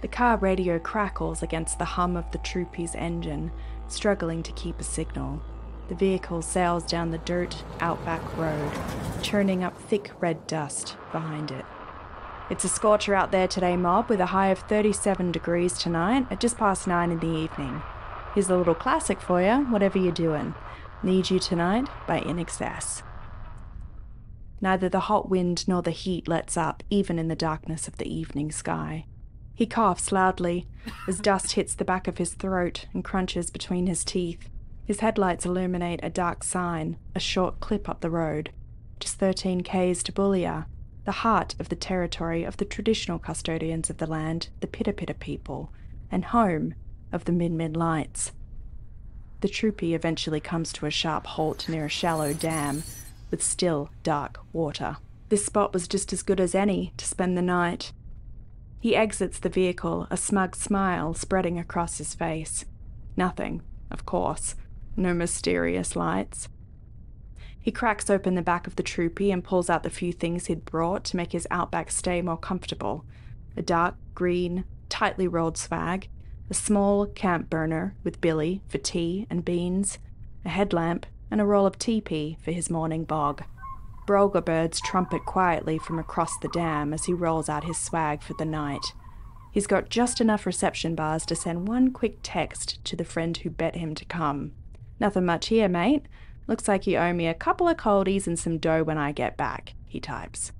The car radio crackles against the hum of the troopy's engine, struggling to keep a signal. The vehicle sails down the dirt outback road, churning up thick red dust behind it. It's a scorcher out there today, mob, with a high of 37 degrees tonight at just past 9 in the evening. Here's a little classic for you, whatever you're doing. Need You Tonight by In Excess. Neither the hot wind nor the heat lets up, even in the darkness of the evening sky. He coughs loudly as dust hits the back of his throat and crunches between his teeth. His headlights illuminate a dark sign, a short clip up the road. Just 13 k's to Boulia, the heart of the territory of the traditional custodians of the land, the Pitta Pitta people, and home of the Min Min Lights. The troopy eventually comes to a sharp halt near a shallow dam with still, dark water. This spot was just as good as any to spend the night. He exits the vehicle, a smug smile spreading across his face. Nothing, of course. No mysterious lights. He cracks open the back of the troopy and pulls out the few things he'd brought to make his outback stay more comfortable. A dark green, tightly rolled swag, a small camp burner with billy for tea and beans, a headlamp, and a roll of teepee for his morning bog. Brolga birds trumpet quietly from across the dam as he rolls out his swag for the night. He's got just enough reception bars to send one quick text to the friend who bet him to come. "Nothing much here, mate. Looks like you owe me a couple of coldies and some dough when I get back," he types.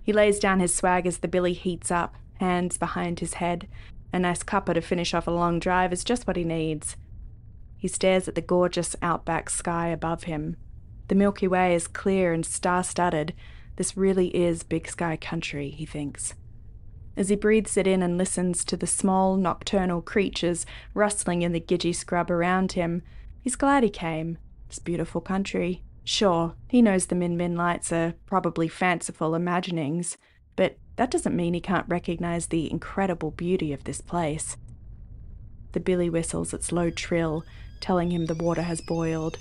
He lays down his swag as the billy heats up, hands behind his head. A nice cuppa to finish off a long drive is just what he needs. He stares at the gorgeous outback sky above him. The Milky Way is clear and star-studded. This really is big sky country, he thinks. As he breathes it in and listens to the small nocturnal creatures rustling in the gidgy scrub around him, he's glad he came. It's beautiful country. Sure, he knows the Min Min Lights are probably fanciful imaginings, but that doesn't mean he can't recognize the incredible beauty of this place. The billy whistles its low trill, telling him the water has boiled.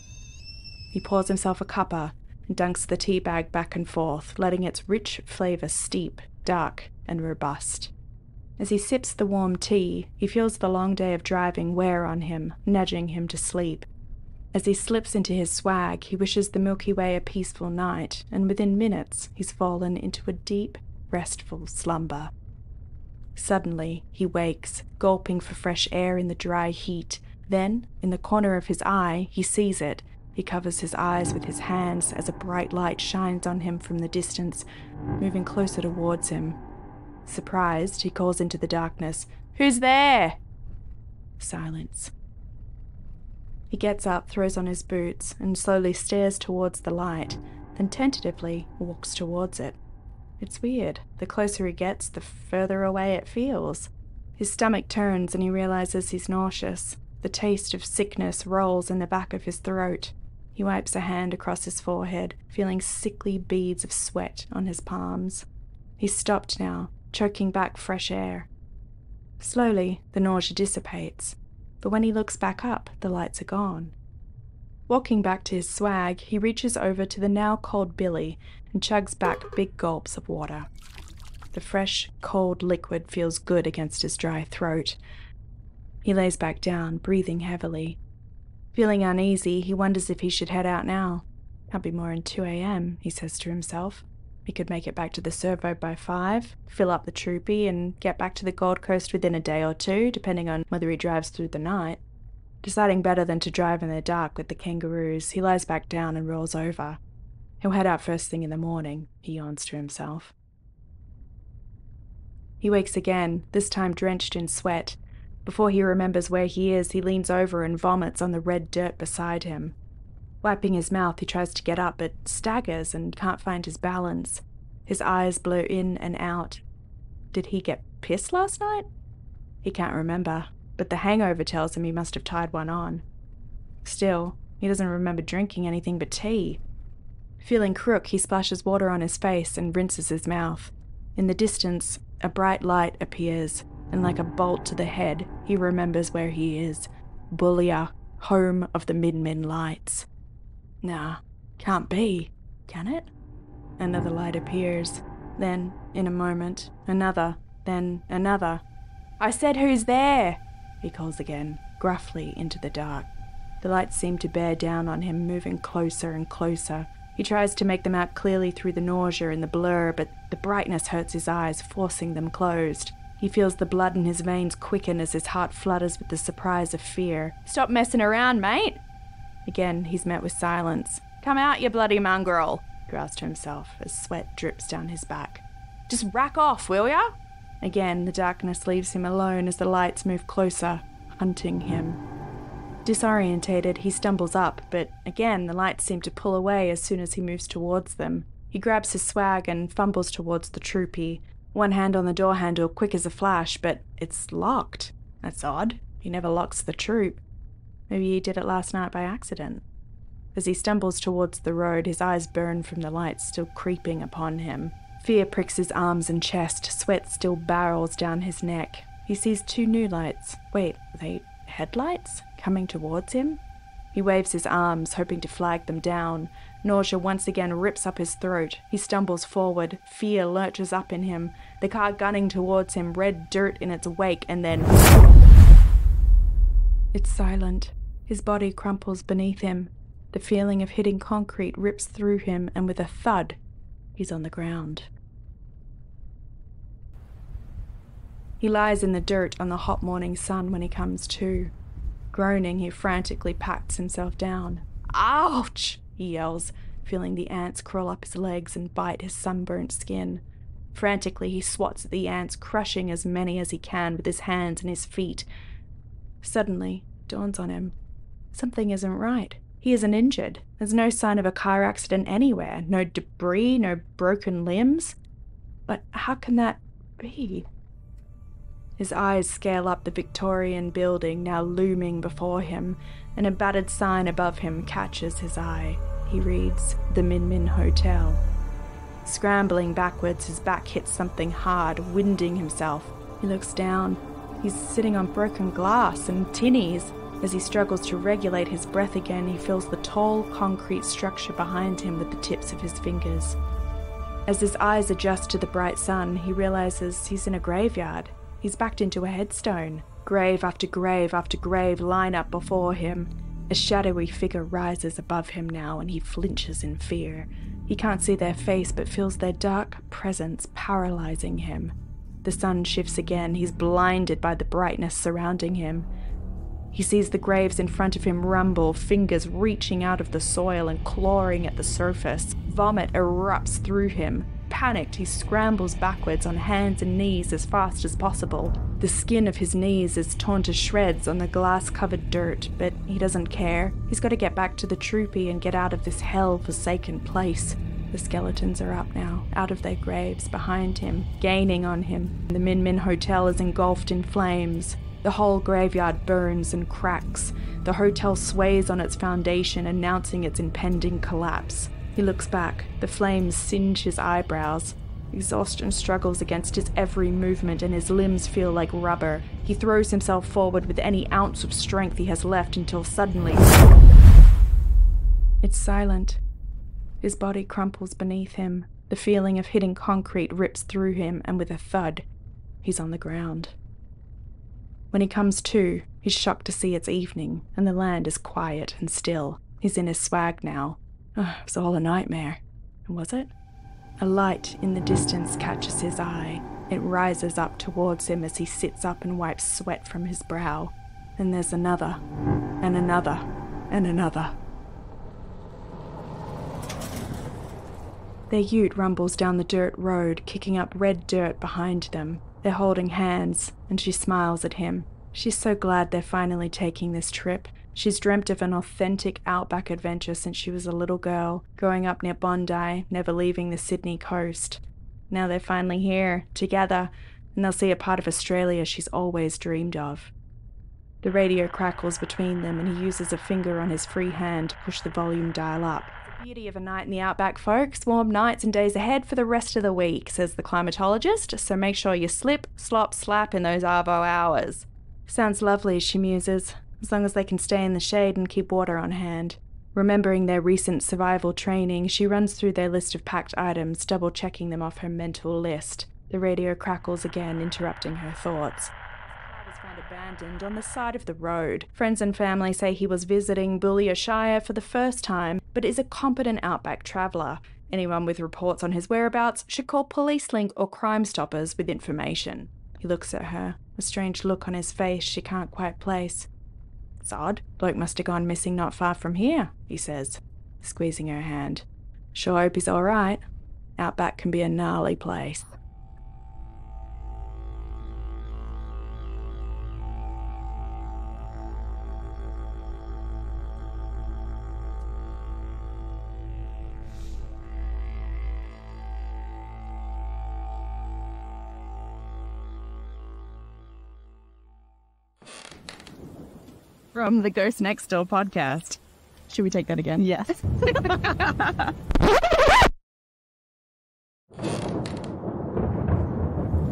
He pours himself a cuppa and dunks the tea bag back and forth, letting its rich flavour steep, dark and robust. As he sips the warm tea, he feels the long day of driving wear on him, nudging him to sleep. As he slips into his swag, he wishes the Milky Way a peaceful night, and within minutes he's fallen into a deep, restful slumber. Suddenly, he wakes, gulping for fresh air in the dry heat. Then, in the corner of his eye, he sees it. He covers his eyes with his hands as a bright light shines on him from the distance, moving closer towards him. Surprised, he calls into the darkness, "Who's there?" Silence. He gets up, throws on his boots, and slowly stares towards the light, then tentatively walks towards it. It's weird. The closer he gets, the further away it feels. His stomach turns and he realizes he's nauseous. The taste of sickness rolls in the back of his throat. He wipes a hand across his forehead, feeling sickly beads of sweat on his palms. He's stopped now, choking back fresh air. Slowly, the nausea dissipates, but when he looks back up, the lights are gone. Walking back to his swag, he reaches over to the now cold billy and chugs back big gulps of water. The fresh, cold liquid feels good against his dry throat. He lays back down, breathing heavily. Feeling uneasy, he wonders if he should head out now. Can't be more than 2 a.m., he says to himself. He could make it back to the servo by 5, fill up the troopy, and get back to the Gold Coast within a day or two, depending on whether he drives through the night. Deciding better than to drive in the dark with the kangaroos, he lies back down and rolls over. He'll head out first thing in the morning, he yawns to himself. He wakes again, this time drenched in sweat. Before he remembers where he is, he leans over and vomits on the red dirt beside him. Wiping his mouth, he tries to get up, but staggers and can't find his balance. His eyes blur in and out. Did he get pissed last night? He can't remember, but the hangover tells him he must have tied one on. Still, he doesn't remember drinking anything but tea. Feeling crook, he splashes water on his face and rinses his mouth. In the distance, a bright light appears, and like a bolt to the head, he remembers where he is. Boulia, home of the Min Min Lights. Nah, can't be, can it? Another light appears. Then, in a moment, another, then another. I said who's there? He calls again, gruffly into the dark. The lights seem to bear down on him, moving closer and closer. He tries to make them out clearly through the nausea and the blur, but the brightness hurts his eyes, forcing them closed. He feels the blood in his veins quicken as his heart flutters with the surprise of fear. Stop messing around, mate! Again, he's met with silence. Come out, you bloody mongrel, he growls to himself as sweat drips down his back. Just rack off, will ya? Again, the darkness leaves him alone as the lights move closer, hunting him. Disorientated, he stumbles up, but again, the lights seem to pull away as soon as he moves towards them. He grabs his swag and fumbles towards the troopy, one hand on the door handle, quick as a flash, but it's locked. That's odd. He never locks the troop. Maybe he did it last night by accident. As he stumbles towards the road, his eyes burn from the lights still creeping upon him. Fear pricks his arms and chest, sweat still barrels down his neck. He sees two new lights. Wait, are they headlights? Coming towards him? He waves his arms, hoping to flag them down. Nausea once again rips up his throat. He stumbles forward. Fear lurches up in him. The car gunning towards him, red dirt in its wake, and then... It's silent. His body crumples beneath him. The feeling of hitting concrete rips through him, and with a thud, he's on the ground. He lies in the dirt on the hot morning sun when he comes to. Groaning, he frantically pats himself down. Ouch! He yells, feeling the ants crawl up his legs and bite his sunburnt skin. Frantically, he swats at the ants, crushing as many as he can with his hands and his feet. Suddenly, it dawns on him. Something isn't right. He isn't injured. There's no sign of a car accident anywhere. No debris, no broken limbs. But how can that be? His eyes scale up the Victorian building now looming before him, and a battered sign above him catches his eye. He reads, "The Min Min Hotel." Scrambling backwards, his back hits something hard, winding himself. He looks down. He's sitting on broken glass and tinnies. As he struggles to regulate his breath again, he feels the tall concrete structure behind him with the tips of his fingers. As his eyes adjust to the bright sun, he realizes he's in a graveyard. He's backed into a headstone. Grave after grave after grave line up before him. A shadowy figure rises above him now, and he flinches in fear. He can't see their face, but feels their dark presence paralyzing him. The sun shifts again. He's blinded by the brightness surrounding him. He sees the graves in front of him rumble, fingers reaching out of the soil and clawing at the surface. Vomit erupts through him. Panicked, he scrambles backwards on hands and knees as fast as possible. The skin of his knees is torn to shreds on the glass-covered dirt, but he doesn't care. He's got to get back to the troopy and get out of this hell-forsaken place. The skeletons are up now, out of their graves, behind him, gaining on him. The Min Min Hotel is engulfed in flames. The whole graveyard burns and cracks. The hotel sways on its foundation, announcing its impending collapse. He looks back. The flames singe his eyebrows. Exhaustion struggles against his every movement, and his limbs feel like rubber. He throws himself forward with any ounce of strength he has left until suddenly... It's silent. His body crumples beneath him. The feeling of hitting concrete rips through him, and with a thud, he's on the ground. When he comes to, he's shocked to see it's evening, and the land is quiet and still. He's in his swag now. It was all a nightmare. And was it? A light in the distance catches his eye. It rises up towards him as he sits up and wipes sweat from his brow. Then there's another, and another, and another. Their ute rumbles down the dirt road, kicking up red dirt behind them. They're holding hands, and she smiles at him. She's so glad they're finally taking this trip. She's dreamt of an authentic outback adventure since she was a little girl, growing up near Bondi, never leaving the Sydney coast. Now they're finally here, together, and they'll see a part of Australia she's always dreamed of. The radio crackles between them, and he uses a finger on his free hand to push the volume dial up. The beauty of a night in the outback, folks. Warm nights and days ahead for the rest of the week, says the climatologist, so make sure you slip, slop, slap in those arvo hours. Sounds lovely, she muses, as long as they can stay in the shade and keep water on hand. Remembering their recent survival training, she runs through their list of packed items, double-checking them off her mental list. The radio crackles again, interrupting her thoughts. abandoned on the side of the road. Friends and family say he was visiting Boulia, Shire for the first time, but is a competent outback traveller. Anyone with reports on his whereabouts should call Police Link or Crime Stoppers with information. He looks at her, a strange look on his face she can't quite place. It's odd. Bloke must have gone missing not far from here, he says, squeezing her hand. Sure hope he's all right. Outback can be a gnarly place. From the Ghost Next Door podcast. Should we take that again? Yes.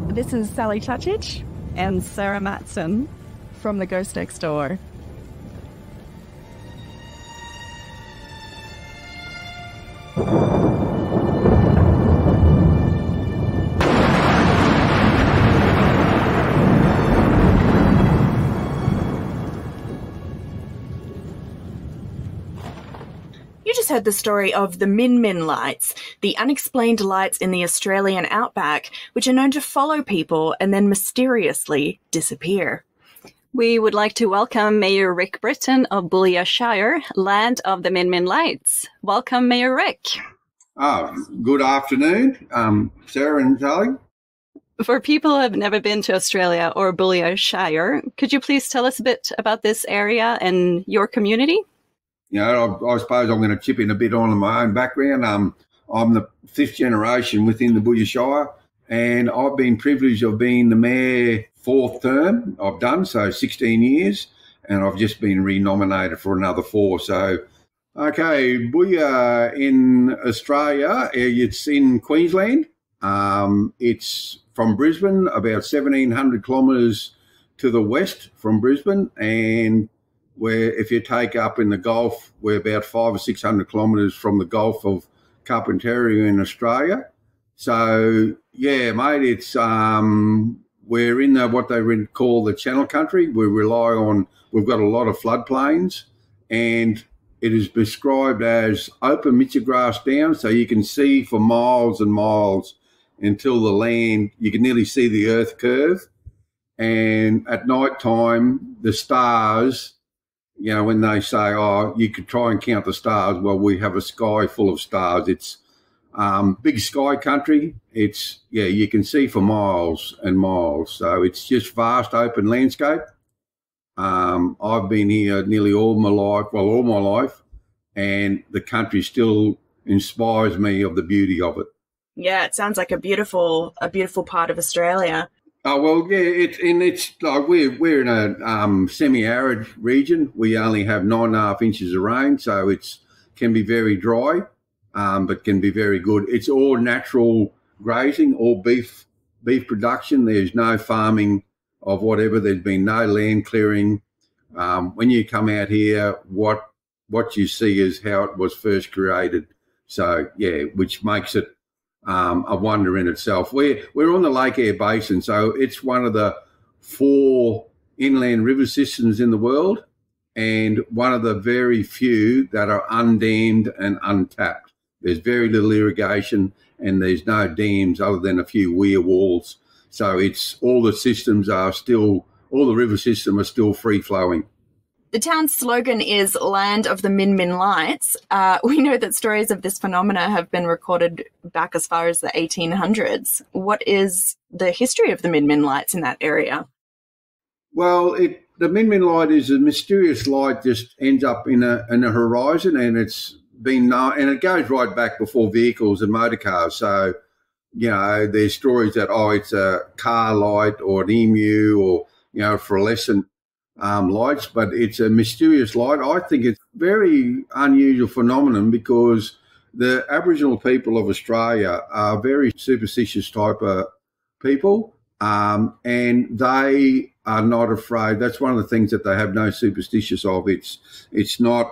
This is Sally Čačić And Sarah Matson. from the Ghost Next Door. You just heard the story of the Min Min lights, the unexplained lights in the Australian outback, which are known to follow people and then mysteriously disappear. We would like to welcome Mayor Rick Britton of Boulia, Shire, land of the Min Min lights. Welcome, Mayor Rick. Good afternoon, Sarah and Sally. For people who have never been to Australia or Boulia, Shire, could you please tell us a bit about this area and your community? You know, I suppose I'm going to chip in a bit on my own background. I'm the fifth generation within the Boulia Shire, and I've been privileged of being the mayor fourth term I've done, so 16 years, and I've just been re-nominated for another 4. So, okay, Boulia in Australia, it's in Queensland. It's from Brisbane, about 1,700 kilometres to the west from Brisbane, and where if you take up in the Gulf, we're about 500 or 600 kilometres from the Gulf of Carpentaria in Australia. So, yeah, mate, it's we're in what they call the Channel Country. We've got a lot of floodplains, and it is described as open mixture grass down, so you can see for miles and miles until the land, you can nearly see the earth curve. And at night time, the stars, you know, when they say, oh, you could try and count the stars, well, we have a sky full of stars. It's big sky country. It's, yeah, you can see for miles and miles. So it's just vast open landscape. I've been here nearly all my life, and the country still inspires me of the beauty of it. Yeah, it sounds like a beautiful part of Australia. Oh, well, yeah, it's like we're in a semi-arid region. We only have 9.5 inches of rain, so it's can be very dry, but can be very good. It's all natural grazing, all beef production. There's no farming of whatever. There's been no land clearing. When you come out here, what you see is how it was first created. So, yeah, which makes it a wonder in itself. We're on the Lake Eyre Basin, so it's one of the 4 inland river systems in the world, and one of the very few that are undammed and untapped. There's very little irrigation, and there's no dams other than a few weir walls. So it's all the river system are still free flowing. The town's slogan is Land of the Min Min Lights. We know that stories of this phenomena have been recorded back as far as the 1800s. What is the history of the Min Min Lights in that area? Well, the Min Min light is a mysterious light, just ends up in a horizon, and it's been known, and it goes right back before vehicles and motor cars. So, you know, there's stories that, it's a car light or an emu or, you know, fluorescent lights, but it's a mysterious light. I think it's a very unusual phenomenon because the Aboriginal people of Australia are very superstitious type of people, and they are not afraid. That's one of the things that they have no superstitious of. It's not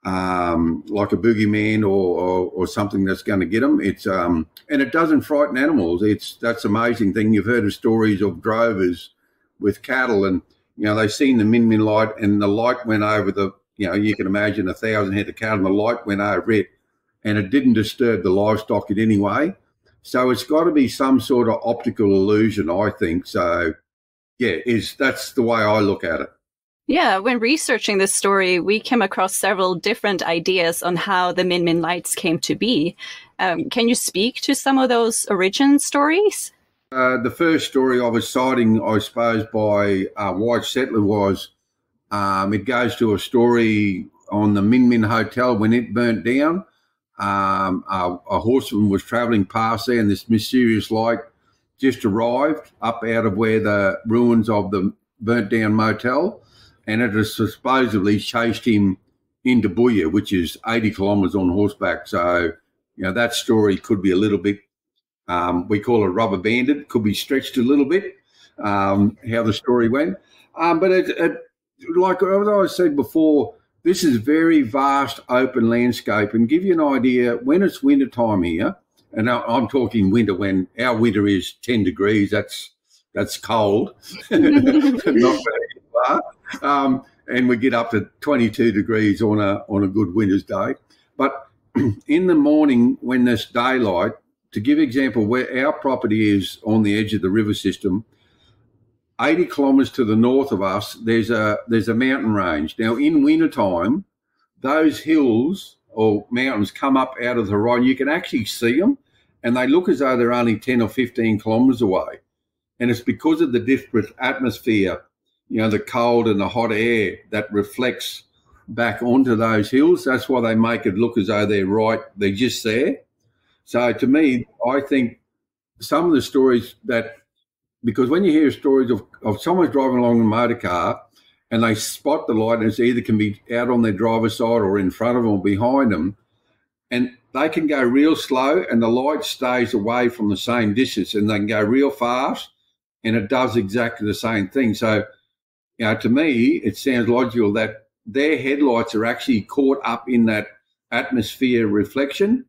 like a boogeyman or something that's going to get them. It's and it doesn't frighten animals. That's amazing thing. You've heard of stories of drovers with cattle, and they seen the Min Min light, and the light went over the, you can imagine 1,000 head of cattle, and the light went over it, and it didn't disturb the livestock in any way. So it's got to be some sort of optical illusion, I think. So, that's the way I look at it. Yeah, when researching this story, we came across several different ideas on how the Min Min lights came to be. Can you speak to some of those origin stories? The first story I was citing, I suppose, by White Settler was, it goes to a story on the Min Min Hotel when it burnt down. A horseman was travelling past there, and this mysterious light just arrived up out of where the ruins of the burnt down motel, and it has supposedly chased him into Boulia, which is 80 kilometres on horseback. So, that story could be a little bit, we call it rubber banded, could be stretched a little bit, how the story went. But it, like as I said before, this is very vast open landscape, and give you an idea, when it's winter time here, and I'm talking winter when our winter is 10 degrees, that's cold, not very far, and we get up to 22 degrees on a good winter's day. But in the morning when there's daylight, to give example, where our property is on the edge of the river system, 80 kilometres to the north of us, there's a mountain range. Now, in wintertime, those hills or mountains come up out of the horizon. You can actually see them, and they look as though they're only 10 or 15 kilometres away. And it's because of the different atmosphere, the cold and the hot air that reflects back onto those hills. That's why they make it look as though they're just there. So to me, I think some of the stories because when you hear stories of someone driving along in a motor car and they spot the light, and it's either can be out on their driver's side or in front of them or behind them, and they can go real slow and the light stays away from the same distance, and they can go real fast and it does exactly the same thing. So, to me, it sounds logical that their headlights are actually caught up in that atmosphere reflection,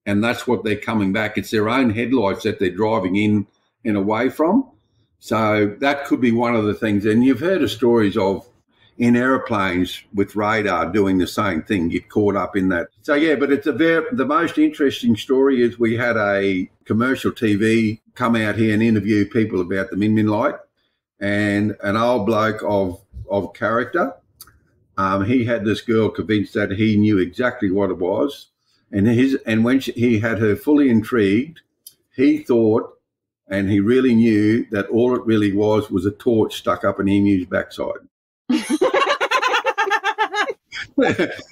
and that's what they're coming back. It's their own headlights that they're driving in and away from. So that could be one of the things. And you've heard of stories of in aeroplanes with radar doing the same thing, get caught up in that. So, but it's the most interesting story is we had a commercial TV come out here and interview people about the Min Min light, and an old bloke of character, he had this girl convinced that he knew exactly what it was. And when he had her fully intrigued, he thought, and he really knew that all it really was a torch stuck up an emu's backside.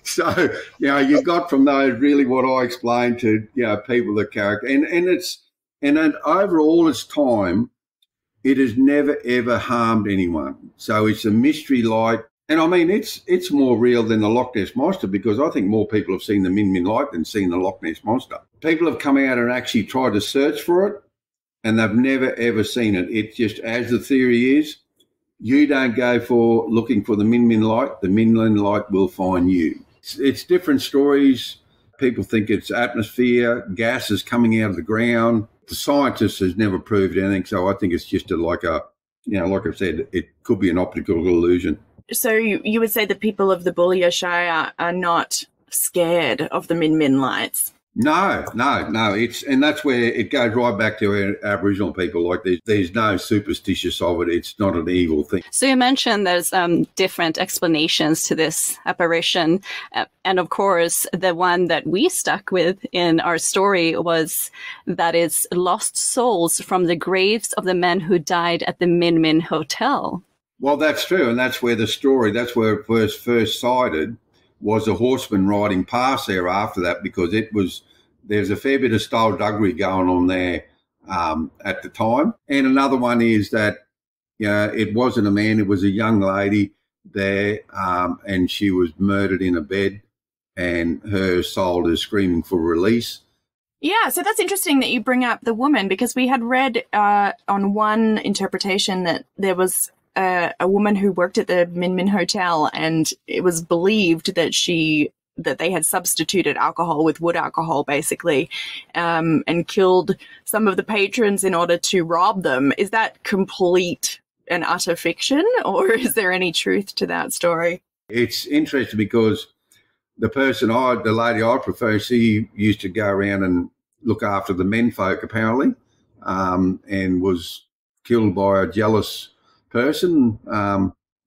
So, you got from those really what I explained to, people the character. And over all its time, it has never, ever harmed anyone. So it's a mystery light. And I mean, it's more real than the Loch Ness Monster, because I think more people have seen the Min Min light than seen the Loch Ness Monster. People have come out and actually tried to search for it, and they've never, ever seen it. It's just, as the theory is, you don't go for looking for the Min Min light, the Min Min light will find you. It's different stories. People think it's atmosphere, gases coming out of the ground. The scientists has never proved anything, so I think it's just like I've said, it could be an optical illusion. So you would say the people of the Boulia Shire are not scared of the Min Min lights? No. And that's where it goes right back to our Aboriginal people. Like there's no superstitious of it. It's not an evil thing. So you mentioned there's different explanations to this apparition. And of course, the one that we stuck with in our story was that it's lost souls from the graves of the men who died at the Min Min Hotel. Well, that's true. And that's where it was first sighted, was a horseman riding past there after that, because there's a fair bit of skullduggery going on there at the time. And another one is that, it wasn't a man, it was a young lady there, and she was murdered in a bed, and her soul is screaming for release. Yeah, so that's interesting that you bring up the woman, because we had read on one interpretation that there was a woman who worked at the Min Min Hotel, and it was believed that they had substituted alcohol with wood alcohol, basically, and killed some of the patrons in order to rob them. Is that complete an utter fiction, or is there any truth to that story? It's interesting because the lady I prefer, she used to go around and look after the menfolk apparently, and was killed by a jealous person.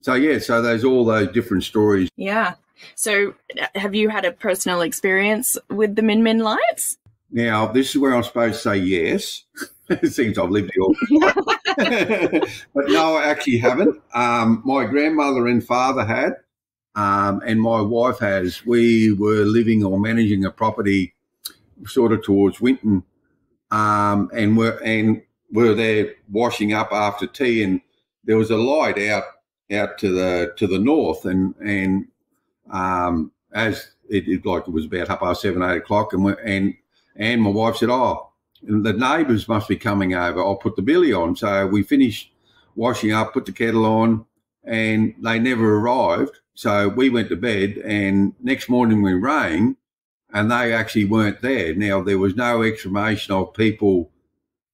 So there's all those different stories. Yeah. So have you had a personal experience with the Min Min lights? Now, this is where I'm supposed to say yes. It seems I've lived here all my life. But no, I actually haven't. My grandmother and father had, and my wife has. We were living or managing a property sort of towards Winton, and we're there washing up after tea, and there was a light out to the north, and as it was about 7:30, 8 o'clock, and my wife said, the neighbours must be coming over. I'll put the billy on. So we finished washing up, put the kettle on, and they never arrived. So we went to bed, and next morning we rang, and they actually weren't there. Now, there was no explanation of people,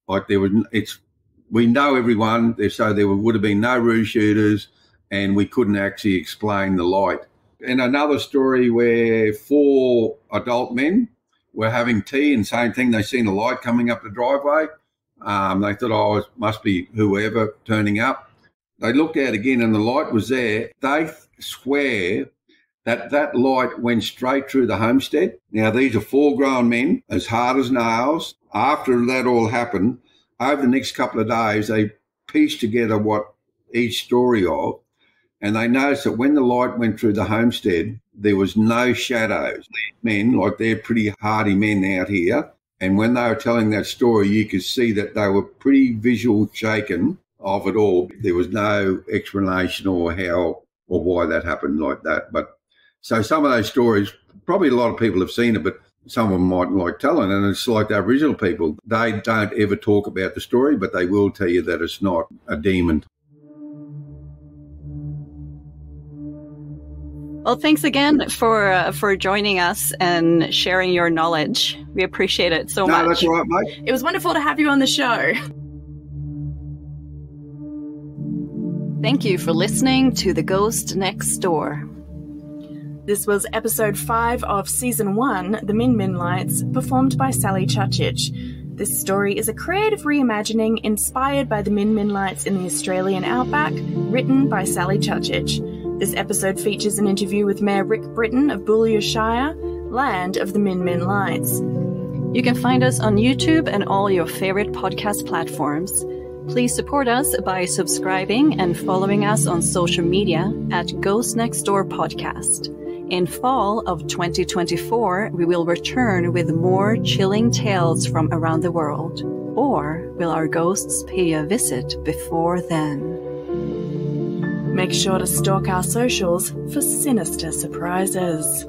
we know everyone, so there would have been no ruse shooters, and we couldn't actually explain the light. And another story where 4 adult men were having tea, and same thing, they seen a light coming up the driveway. They thought, it must be whoever turning up. They looked out again and the light was there. They swear that light went straight through the homestead. Now, these are 4 grown men, as hard as nails. After that all happened, over the next couple of days, they pieced together what each story of, and they noticed that when the light went through the homestead, there was no shadows. These men, they're pretty hardy men out here, and when they were telling that story, you could see that they were pretty visual shaken of it all. There was no explanation or how or why that happened like that. But so some of those stories, probably a lot of people have seen it, but some of them mightn't like telling. And it's like the Aboriginal people, they don't ever talk about the story, but they will tell you that it's not a demon. Well, thanks again for joining us and sharing your knowledge. We appreciate it so much. No, that's all right, mate. It was wonderful to have you on the show. Thank you for listening to The Ghost Next Door. This was episode 5 of season 1, The Min Min Lights, performed by Sally Čačić. This story is a creative reimagining inspired by the Min Min Lights in the Australian outback, written by Sally Čačić. This episode features an interview with Mayor Rick Britton of Boulia, Shire, land of the Min Min Lights. You can find us on YouTube and all your favorite podcast platforms. Please support us by subscribing and following us on social media at Ghost Next Door Podcast. In fall of 2024, we will return with more chilling tales from around the world. Or will our ghosts pay a visit before then? Make sure to stalk our socials for sinister surprises.